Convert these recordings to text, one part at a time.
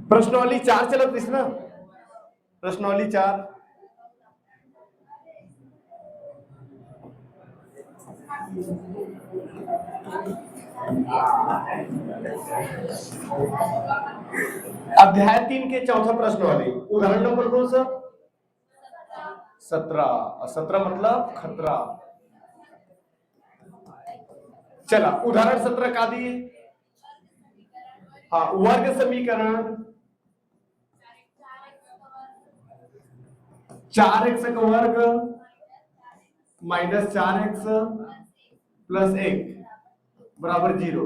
प्रश्नावली 4 चलत दिस ना, प्रश्नावली 4 अध्याय 3 के चौथा प्रश्नावली उदाहरण नंबर कौन सा? 17। 17 मतलब खतरा। चला उदाहरण 17 का दिए। हाँ, वर्ग समीकरण 4x का वर्ग माइनस 4x प्लस 1 बराबर 0।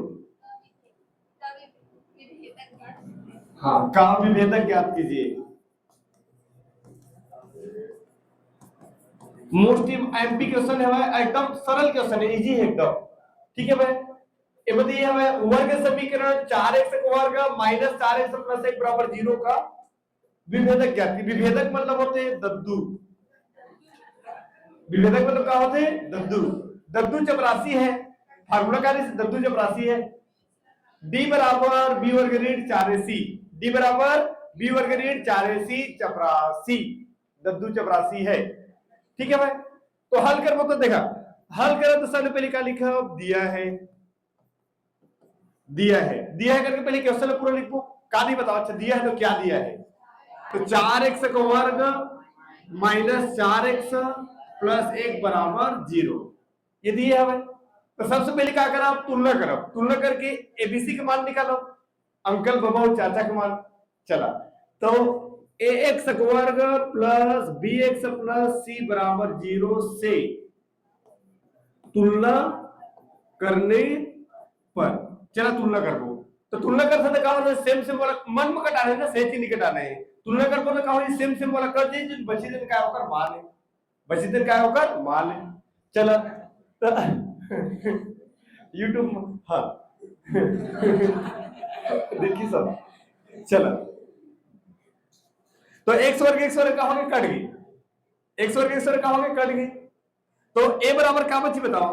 हाँ, का विभेदक ज्ञात कीजिए। मोस्ट एमपी क्वेश्चन है भाई, एकदम सरल क्वेश्चन है, इजी है एकदम। ठीक है भाई, ये बताइए हमें वर्ग समीकरण 4x का वर्ग माइनस 4x प्लस 1 बराबर 0 का विभेदक ज्ञात कीजिए। विभेदक मतलब होते हैं दद्दू। विभेदक मतलब क्या होते हैं? दद्दू। दद्दू चपरासी है, फार्मूला कार्य से दद्दू चपरासी है। d बराबर b वर्ग ऋण 4ac, d बराबर b वर्ग ऋण 4ac चपरासी, दद्दू चपरासी है। ठीक है भाई, तो हल कर तो देखा, हल करो तो सबसे पहले क्या लिखा? दिया है, दिया है, दिया है करके पहले क्वेश्चन पूरा लिखो। क्या नहीं बताओ? अच्छा दिया है तो क्या दिया है? तो 4x का वर्ग माइनस 4x प्लस 1 बराबर 0, ये दिए है भाई। तो सबसे पहले क्या करा? तुलना करो, तुलना करके एबीसी का मान निकालो, अंकल बाबा और चाचा का मान। चला तो ax का वर्ग प्लस bx प्लस c बराबर 0 से तुलना करने पर, चला तुलना कर दो। तो तुलना कर सकते कहा सेम सेम वाला मन में कटाने ना, सही चीज नहीं कटाने है। तुलना कर तो कहा सेम सेम वाला कर दी, जो बची दिन क्या होकर मान है, बची दिन क्या होकर मान है। चला यूट्यूब हाँ देखिए सब। चला तो x वर्ग का होगे कट गई, x वर्ग का होगे कट गई। तो a बराबर क्या बची बताओ?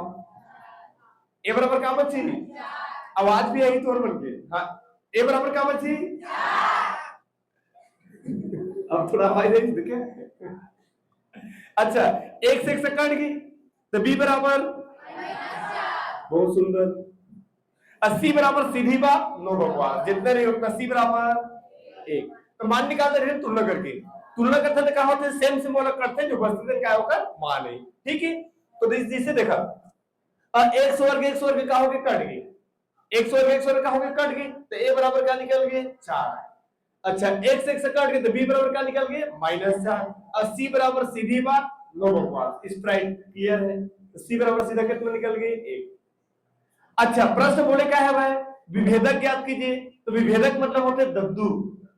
a बराबर क्या बची? आवाज भी आई तो बन के। हाँ, a बराबर क्या बची? अब थोड़ा आवाज आई देखे। अच्छा, एक से कट गई तो b बराबर, बहुत सुंदर। 80 बराबर सीधी बात, नो बकवास, जितने नहीं उतना c बराबर 1। तो मान निकालते रहे तुलना करके, तुलना करते थे क्या होते? सेम सेम वाला करते हैं, जो बचते क्या होकर मान है। ठीक है, तो जिसे देखा x वर्ग का होके कट गई, x वर्ग का होके कट गई, तो a बराबर क्या निकल गए? 4। अच्छा, x कट गए तो b बराबर क्या निकल गए? -4। और c बराबर सीधी बात, नो बकवास, स्ट्राइट क्लियर है। तो c बराबर सीधा कितना निकल गए? 1। अच्छा, प्रश्न बोले क्या है भाई? विभेदक ज्ञात कीजिए। तो विभेदक मतलब होते हैं दद्दू।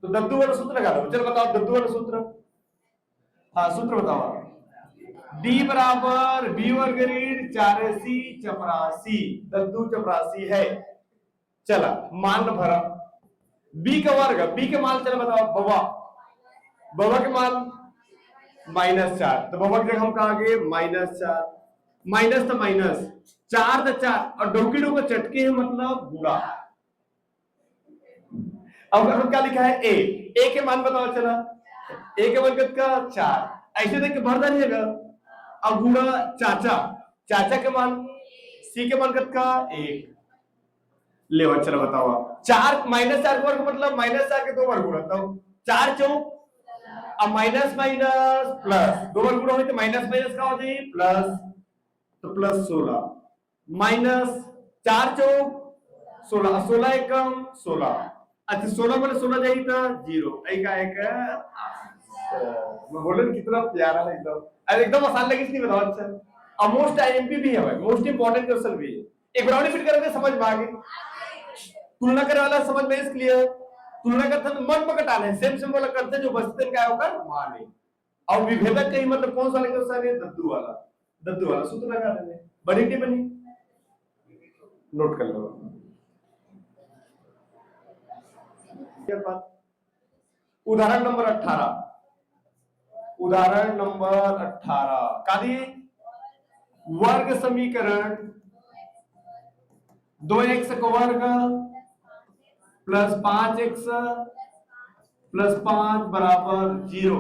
तो दद्दू वाला सूत्र लगा लो। चलो बताओ दद्दू वाला सूत्र। हाँ, सूत्र बताओ। d बराबर b वर्ग ऋण 4ac चपरासी, दद्दू चपरासी है। चला मान भरा, b का वर्ग, b के मान चलो बताओ। बबा, बबा के मान -4, तो बबा की जगह हम कहा गए -4, माइनस तो माइनस, 4 तो 4 और डोकी डोको चटके है मतलब गुणा। अब हम क्या लिखा है? a के मान बताओ। चला a के मान कितना? 4, ऐसे देख के भर दीजिएगा। अब गुणा चाचा, चाचा के मान, c के मान कितना? 1। ले चलो बताओ, 4 -4 वर्ग मतलब -4 के 2 बार गुणा, तब 4 चौक, अब माइनस माइनस प्लस, 2 बार गुणा हो तो माइनस माइनस का हो जाए प्लस, तो प्लस 16 माइनस 4 चौक 16, 16 एकम 16। अच्छा, 16 में 16 जाएगी तो 0, एक मैं बोले कितना प्यारा है एकदम। अरे एकदम आसान लगी नहीं बताओ। अच्छा, और मोस्ट आईएमपी भी है भाई, मोस्ट इंपोर्टेंट क्वेश्चन भी है। एक राउंड फिट करोगे समझ में आ गई। तुलना करने वाला समझ में इस क्लियर, तुलना करते हैं मन पकड़ाना है, सेम सेम वाला करते हैं, जो बचते क्या होगा मान है। और विभेदक कहीं मतलब कौन सा क्वेश्चन है? दद्दू वाला, दद्दू वाला सूत्र लगा देंगे। बनी नहीं बनी? नोट कर लो। उदाहरण नंबर 18, उदाहरण नंबर 18 का दिए वर्ग समीकरण 2x का वर्ग प्लस 5x प्लस 5 बराबर 0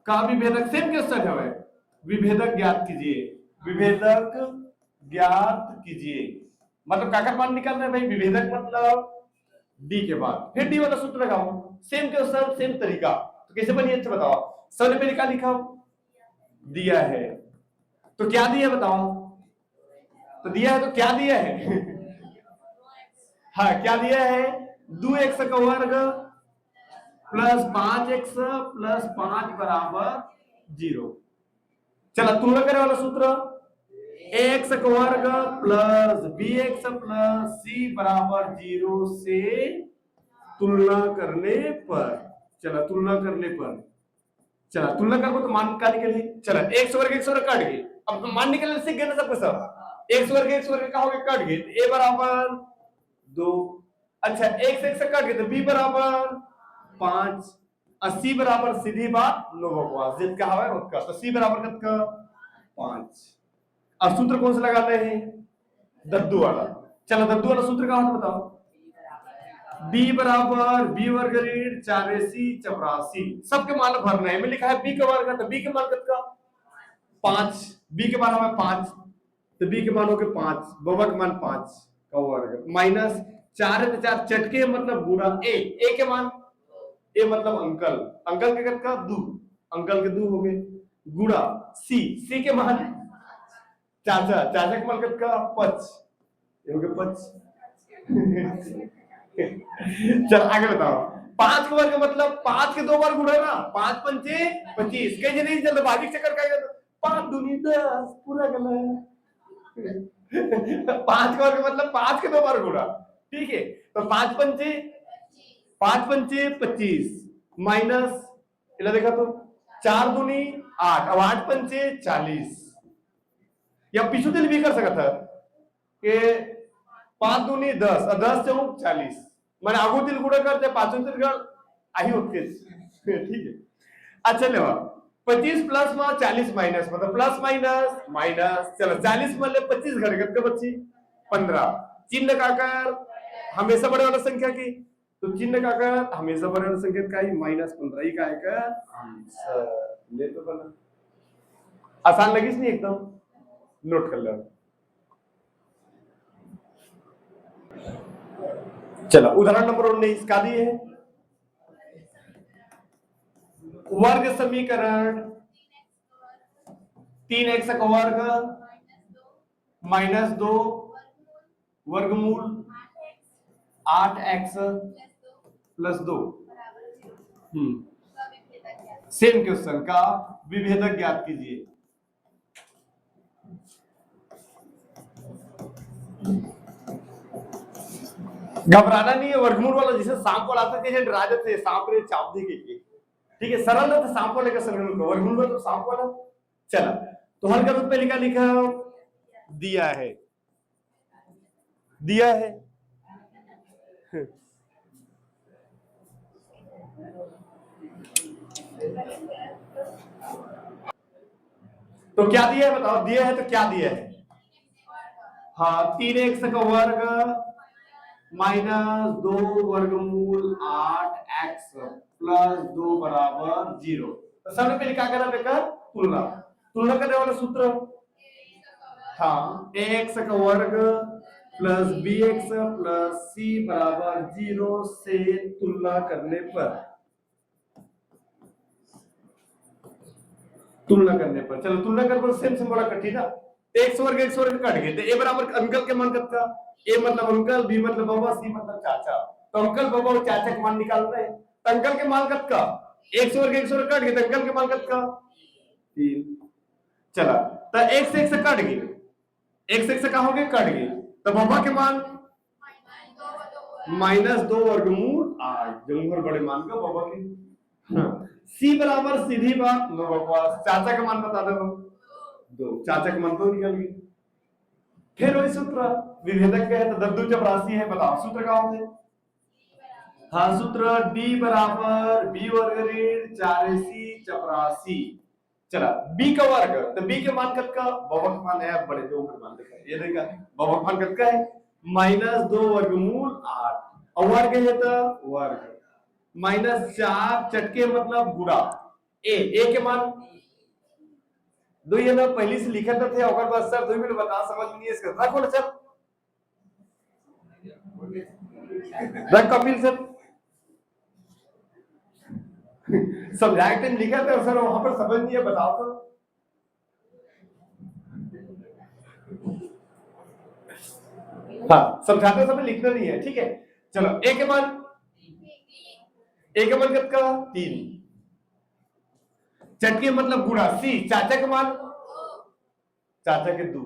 का विभेदक सेम क्वेश्चन है। विभेदक ज्ञात कीजिए। विभेदक ज्ञात कीजिए मतलब काकर मान निकालना है भाई। विभेदक मतलब डी के बाद फिर डी वाला सूत्र लगाओ। सेम क्वेश्चन सेम तरीका। तो कैसे बनी अच्छा बताओ। सबने पे निकाल लिखा दिया है तो क्या दिया बताओ। तो दिया है तो क्या दिया है हाँ क्या दिया है 2x का वर्ग प्लस 5x प्लस 5 बराबर 0। चला तुलना करने वाला सूत्र ax का वर्ग प्लस bx प्लस c बराबर 0 से तुलना करने पर। चला तुलना करने पर चला तुलना करो तो मान का निकले। चला x वर्ग काट गए। अब मान निकलने सीख गए ना सबको सब। x वर्ग का हो गया काट गए तो a बराबर 2। अच्छा x से काट गए तो b बराबर 5 और c बराबर सीधी बात 9 बकवास जित का है उसका। तो c बराबर कितना 5। अब सूत्र कौन सा लगाते हैं दद्दू वाला। चलो दद्दू वाला सूत्र कहां से बताओ। b बराबर b वर्ग ऋण 4ac चपरासी सबके मान भरना है। में लिखा है b का वर्ग तो b के मान कितना 5। b के मान हमें 5 तो b के मान हो गए 5 बबा के मान 5 का वर्ग माइनस 4 है तो 4 चटके मतलब गुणा a के मान a मतलब अंकल के कितना 2 अंकल के 2 हो गए गुणा c के मान चाचा के मान कितना 5 ये हो गए 5। चल आगे बताओ। 5 का वर्ग मतलब 5 के 2 बार गुणा ना 5 पंचे 25 कहीं नहीं चल भागी चक्कर का 5 दूनी 10 पूरा गलत। 5 का वर्ग मतलब 5 के 2 बार गुणा ठीक है। तो 5 पंचे 25 माइनस इला देखा तो 4 दूनी 8 अब 8 पंचे 40 या पीछे दिल भी कर सकता था कि 5 दूनी 10 और 10 से 40 मैंने आगू दिल गुणा करते 5 दिल गण आई होते ठीक है। अच्छा ले 25 प्लस में 40 माइनस मतलब प्लस माइनस माइनस। चलो 40 में ले 25 घर कितने बच्ची 15 चिन्ह काकर हमेशा बड़े वाला संख्या की तो चिन्ह काकर हमेशा बड़े वाला संख्या का ही -15 ही का है का आंसर ले तो बना। आसान लगी नहीं एकदम नोट कर लो। चलो उदाहरण नंबर 19 का दिए है वर्ग समीकरण 3x का वर्ग -2 वर्गमूल 8x प्लस 2 सेम क्वेश्चन का विभेदक ज्ञात कीजिए। घबराना नहीं है। वर्गमूल वाला जिसे सांप वाला आता है राजा थे सांप रे चाप दी के ठीक है। सरल है तो सांप वाले का सरल का वर्गमूल वाला तो सांप वाला। चला तो हल का रूप में लिखा दिया है तो क्या दिया है बताओ। दिया है तो क्या दिया है हाँ 3x का वर्ग -2 वर्गमूल 8x प्लस 2 बराबर 0। तो सबने पहले क्या करना बेटा तुलना करने वाला सूत्र हाँ ax का वर्ग प्लस bx प्लस c बराबर 0 से तुलना करने पर चलो तुलना करने पर सेम बड़ा कठिन है। x वर्ग कट गए तो a बराबर अंकल के मान कितना a मतलब अंकल b मतलब बाबा c मतलब चाचा। तो अंकल बाबा और चाचा के मान निकालते हैं तो अंकल के मान कितना x वर्ग कट गए तो अंकल के मान कितना 3। चला तो x कट गए x का हो गए कट गए तो बाबा के मान -2 वर्गमूल 8 जमूर बड़े मान का बाबा के हाँ। c बराबर सीधी बात 9 बकवास चाचा का मान बता दो 2 चाचा का मान तो निकल गई। फिर वही सूत्र विभेदक का है तो दद्दू चपरासी है बताओ सूत्र का होता है हाँ सूत्र डी बराबर बी वर्ग ऋण 4ac84। चला बी का वर्ग तो बी के मान कत का बवक मान है बड़े जो ऊपर मान लिखा है ये देखा बवक मान कत का है -2 वर्गमूल 8 और वर्ग है तो वर्ग -4 चटके मतलब गुणा ए के मान दो ये ना पहले से लिखा थे और बस सर 2 मिनट बता समझ नहीं है इसका रखो ना सर रख कपिल सर सब्जेक्ट में लिखा था सर वहां पर समझ नहीं है बताओ तो हाँ समझाते समय लिखना नहीं है ठीक है चलो ए के मान कितना का 3 चटके मतलब गुणा सी चाचा के मान चाचा के 2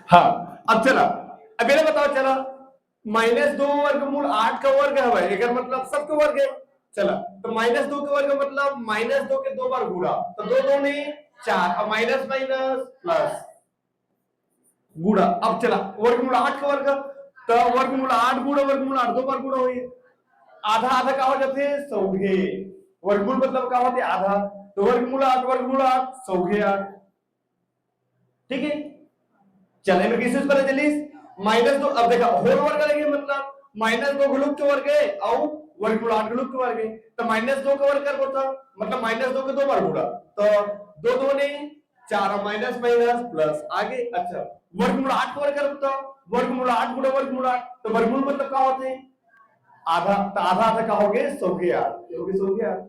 हाँ अब चला अब मेरे बताओ चला -2 वर्गमूल 8 का वर्ग है भाई अगर मतलब सबका वर्ग है चला तो -2 का वर्ग मतलब -2 के 2 बार गुणा तो 2 2 नहीं 4 और माइनस माइनस प्लस गुणा अब चला वर्गमूल 8 का वर्ग तो वर्गमूल 8 गुणा वर्गमूल 8 2 बार गुणा हुई आधा आधा का हो जाते सौघे वर्गमूल मतलब का होते आधा तो वर्गमूल 8 सौघे 8 ठीक है चले में किसी पर जल्दी -2 अब देखा होल वर्ग लगे मतलब -2 गुणक के वर्ग है और वर्गमूल 8 गुणक के वर्ग है तो -2 का वर्ग कर होता मतलब -2 के 2 बार गुणा तो 2 2 ने 4 माइनस माइनस प्लस आगे अच्छा वर्गमूल 8 का वर्ग कर होता वर्गमूल 8 गुणा वर्गमूल 8 तो वर्गमूल मतलब क्या होते हैं आधा तो आधा आधा का होगे 100 के 8 होगे 100 के 8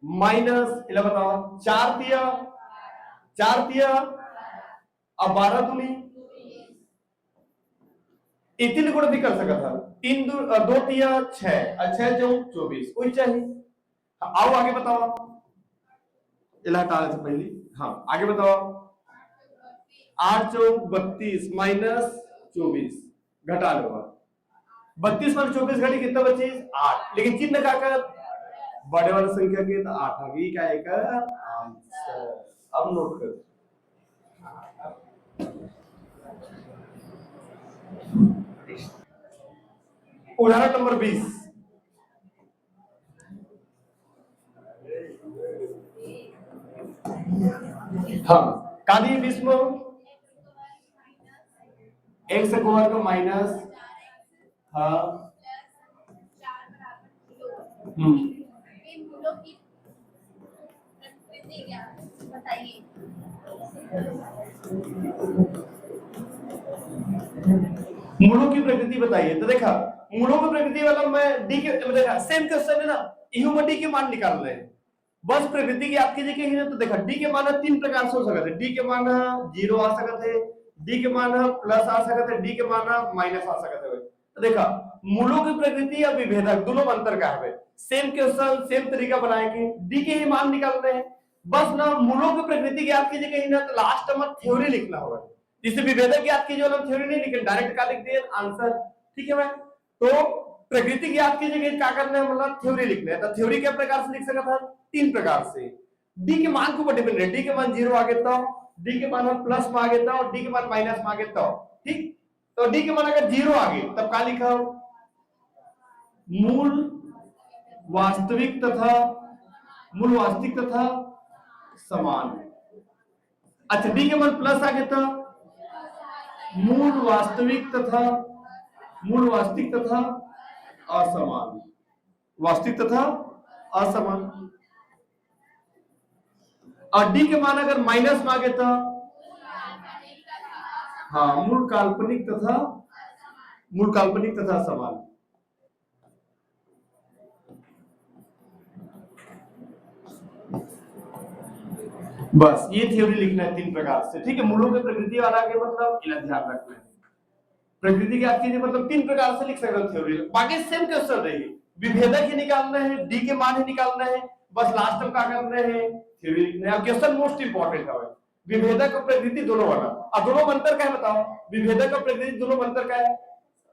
माइनस इला बताओ 4 तिया अब 12 दूनी इतने गुण भी कर सकता था 3 2 तिया 6 6 जो 24 कोई चाहिए आओ आगे बताओ इला हटाने से पहले हाँ आगे बताओ 8 चौक 32 माइनस 24 घटा लो 32 पर 24 घटी कितना बचे 8 लेकिन चिन्ह का कर बड़े वाली संख्या के तो 8 आ गई क्या एक आंसर अब नोट कर उदाहरण नंबर 20 हाँ कादी 20 में x वर्ग माइनस हाँ बताइए मूलों की प्रकृति बताइए तो देखा मूलों की प्रकृति वाला मैं डी के देखा सेम क्वेश्चन है ना यू में डी के मान निकाल रहे हैं बस प्रकृति की आपकी जगह है तो देखा डी के मान 3 प्रकार से हो सकते हैं डी के मान 0 आ सकते हैं डी के मान प्लस आ सकते हैं डी के मान माइनस आ सकते हैं तो देखा मूलों की प्रकृति या विभेदक दोनों में अंतर का है सेम क्वेश्चन सेम तरीका बनाएंगे डी के ही मान निकाल रहे हैं बस ना मूलों की प्रकृति की आपकी जगह ना तो लास्ट में थ्योरी लिखना होगा जिससे विभेदक ज्ञात की जो थ्योरी नहीं लिखे डायरेक्ट का लिख दिए आंसर ठीक है भाई तो प्रकृति ज्ञात की जगह क्या करना है मतलब थ्योरी लिखना है तो थ्योरी क्या प्रकार से लिख सकता था 3 प्रकार से डी के मान के ऊपर डिपेंड है डी के मान 0 आ गया तो डी के मान प्लस में आ गया तो डी के मान माइनस में आ गया तो ठीक तो डी के मान अगर 0 आ गए तब क्या लिखा मूल वास्तविक तथा समान अच्छा डी के मान प्लस आ गया था मूल वास्तविक तथा असमान वास्तविक तथा असमान और डी के मान अगर माइनस में आ गया था हाँ मूल काल्पनिक तथा समान बस ये थ्योरी लिखना है 3 प्रकार से ठीक है मूलों की प्रकृति वाला के मतलब इन्हें ध्यान रखना है प्रकृति की आप चीजें मतलब 3 प्रकार से लिख सकते हो थ्योरी बाकी सेम क्वेश्चन रहेगी विभेदक ही निकालना है डी के मान ही निकालना है बस लास्ट में क्या करना है थ्योरी लिखना है क्वेश्चन मोस्ट इंपोर्टेंट है विभेदक और प्रकृति दोनों वाला अब दोनों में अंतर क्या है बताओ विभेदक और प्रकृति दोनों में अंतर क्या है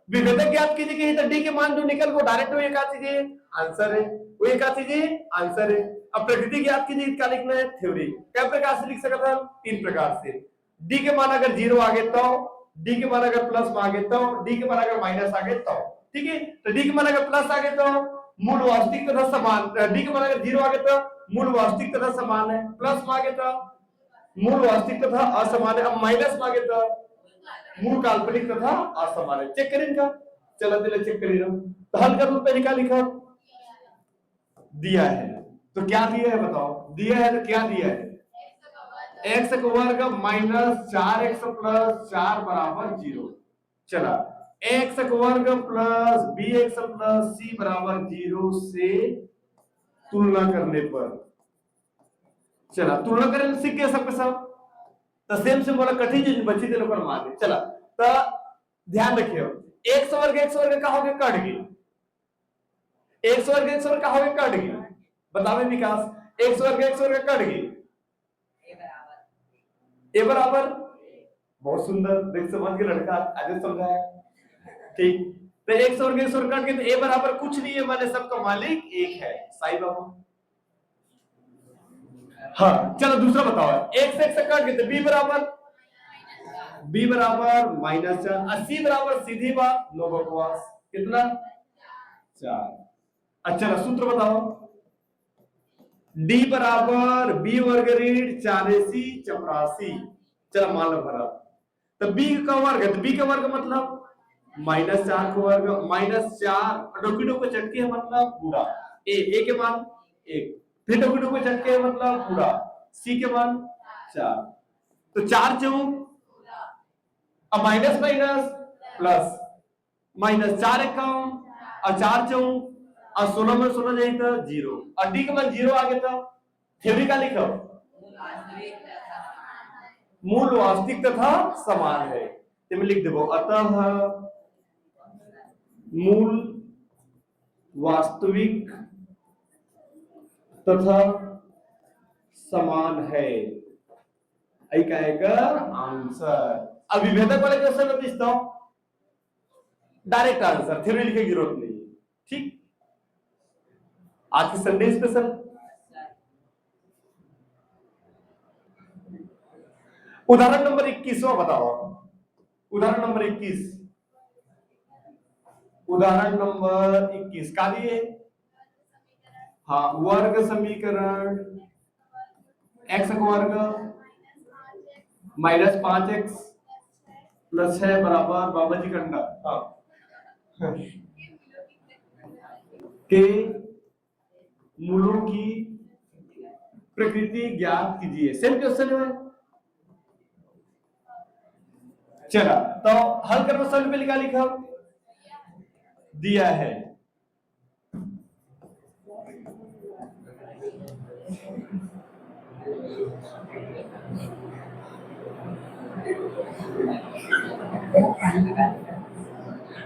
विभेदक ज्ञात कीजिए तो डी के मान जो निकल वो डायरेक्ट वो एक चीज आंसर है वो एक चीज आंसर है अब प्रकृति ज्ञात कीजिए क्या लिखना है थ्योरी क्या प्रकार से लिख सकता था 3 प्रकार से डी के मान अगर 0 आ गए तो डी के मान अगर प्लस में आ गए तो, डी के मान अगर माइनस आ गए तो, ठीक है। तो डी के मान अगर प्लस आ गए तो मूल वास्तविक तथा समान, डी के मान अगर 0 आ गए तो मूल वास्तविक तथा समान है, प्लस में आ गए तो मूल वास्तविक तथा असमान है, अब माइनस में आ गए तो मूल काल्पनिक तथा असमान है। चेक करें इनका, चलो दिले चेक करिए। तो हल कर लो, पहले क्या लिखा दिया है, तो क्या दिया है बताओ, दिया है तो क्या दिया है, x का वर्ग माइनस 4x प्लस 4 बराबर 0। चला x का वर्ग प्लस bx प्लस c बराबर 0 से तुलना करने पर, चला तुलना करें सीख गया सबके सब। तो सेम से बोला कठिन चीज बची थे लोग मार दे। चला तो ध्यान रखियो, x वर्ग का हो गया कट गई, x वर्ग का हो गया कट गई, बतावे विकास, x वर्ग कट गई, ए बराबर, बहुत सुंदर, देख समझ के लड़का आज समझाया, ठीक। तो x वर्ग कट गए तो ए बराबर कुछ नहीं है, माने सबका मालिक एक है, साईं बाबा। हाँ चलो दूसरा बताओ, x कट गए तो b बराबर माइनस 4, 80 बराबर सीधी बात, नो बकवास, कितना 4। अच्छा सूत्र बताओ, d बराबर b वर्ग ऋण 84 84, चलो मान लो भरा। तो b का वर्ग है, तो b का वर्ग मतलब माइनस 4 का वर्ग, माइनस 4 डोकी को चटके है मतलब पूरा, ए के मान 1, फिर डोकी को चटके है मतलब पूरा, c के मान 4, तो 4 चौक अब माइनस माइनस प्लस, माइनस 4 इक्यावन और 4 चौक और 16 में 16 जाए तो 0, और डी के मान 0 आ गया तो थ्योरी का लिखो मूल वास्तविक तथा समान है, तो मैं लिख देबो अतः मूल वास्तविक तथा समान है, आई कहेगा आंसर। अब विभेदक वाले क्वेश्चन में पूछता हूं, डायरेक्ट आंसर, थ्योरी लिखने की जरूरत नहीं, ठीक। आज की संडे स्पेशल, उदाहरण नंबर 21वां बताओ, उदाहरण नंबर 21, उदाहरण नंबर 21 का लिए, हाँ वर्ग समीकरण x का वर्ग माइनस 5x प्लस 6 बराबर बाबा जी कंडा, हाँ के मूलों की प्रकृति ज्ञात कीजिए, सेम क्वेश्चन है। चला तो हल करना, सवाल पे लिखा लिखा दिया है,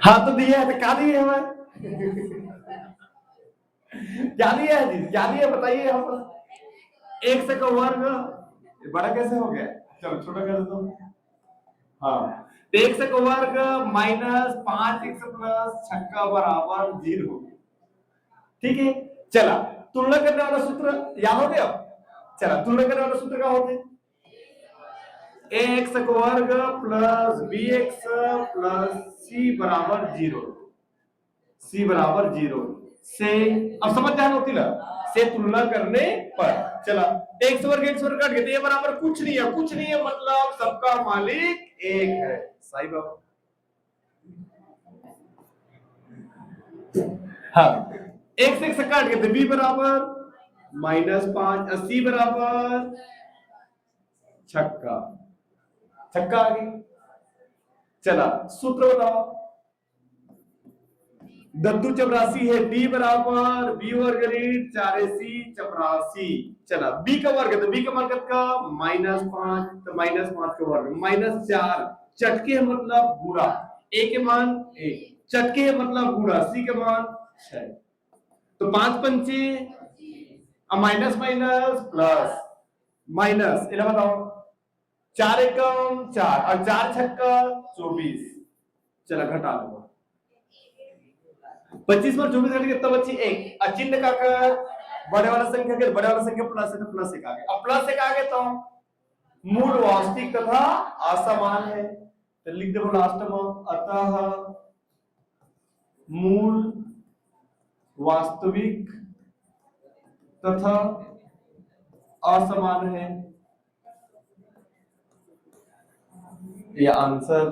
हाँ तो दिया है, तो क्या दिया है हमें क्या दिया है जी, क्या दिया बताइए यहाँ पर, x का वर्ग, बड़ा कैसे हो गया, चलो छोटा कर दो, हाँ x का वर्ग माइनस 5x प्लस 6 बराबर 0, ठीक है। चला तुलना करने वाला सूत्र याद हो गया, चला तुलना करने वाला सूत्र क्या होते, x का वर्ग प्लस bx प्लस c बराबर 0, c बराबर 0 से, अब समझ ध्यान होती ना, से तुलना करने पर, चला x वर्ग कट गए, ये बराबर कुछ नहीं है, कुछ नहीं है मतलब सबका मालिक एक है, सही बाबा। हाँ x कट गए तो b बराबर माइनस 5 और c बराबर छक्का, छक्का आ गई। चला सूत्र बताओ, दद्दू चपरासी है, d बराबर b वर्ग ऋण 4ac चपरासी, चला b का वर्ग है तो b का वर्ग का माइनस 5, तो माइनस 5 का वर्ग माइनस 4, चटके है मतलब बुरा, a के मान 1, चटके है मतलब बुरा, c के मान 6, तो 5 पंचे अब माइनस माइनस प्लस माइनस, इला बताओ 4 एकम 4 और 4 छक्का 24, चला घटा लो 25 पर 24 घटे कितना बची 1, अचिन्ह का कर बड़े वाला संख्या के बड़े वाला संख्या प्लस है तो प्लस 1 आ गया, अब प्लस 1 आ गया तो मूल वास्तविक तथा असमान है, तो लिख दो लास्ट में, अतः मूल वास्तविक तथा असमान है। ये आंसर